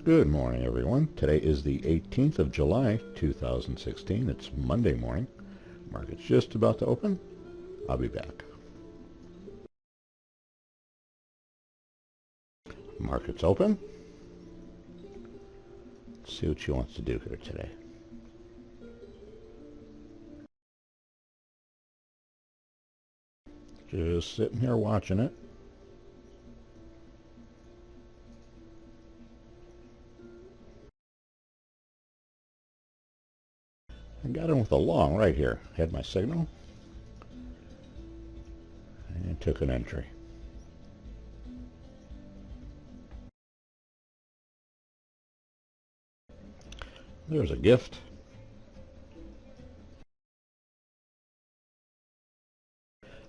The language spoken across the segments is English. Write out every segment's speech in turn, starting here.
Good morning, everyone. Today is the 18th of July, 2016. It's Monday morning. Market's just about to open. I'll be back. Market's open. Let's see what she wants to do here today. Just sitting here watching it. I got in with a long right here. Had my signal. And took an entry. There's a gift.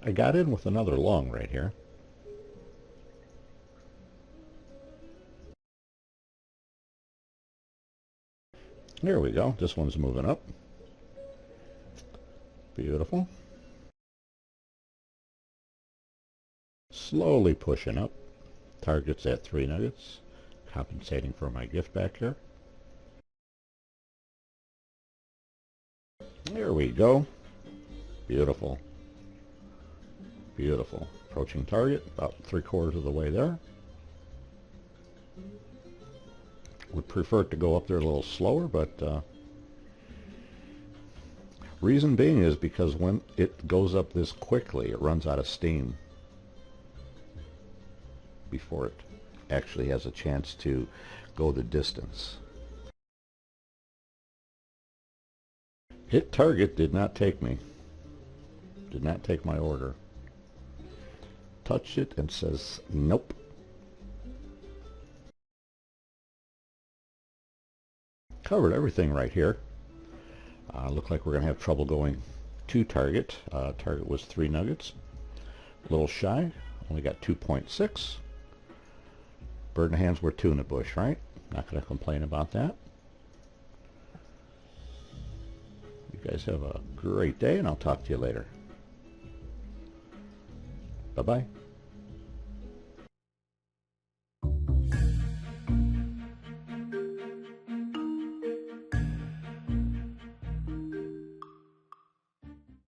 I got in with another long right here. There we go. This one's moving up. Beautiful. Slowly pushing up. Target's at 3 nuggets. Compensating for my gift back here. There we go. Beautiful. Beautiful. Approaching target, about 3/4 of the way there. Would prefer it to go up there a little slower, but reason being is because when it goes up this quickly, it runs out of steam before it actually has a chance to go the distance. Hit target, did not take me. Did not take my order. Touch it and says nope. Covered everything right here. Look like we're going to have trouble going to target. Target was 3 nuggets. A little shy. Only got 2.6. Bird in the hand's worth 2 in the bush, right? Not going to complain about that. You guys have a great day, and I'll talk to you later. Bye-bye.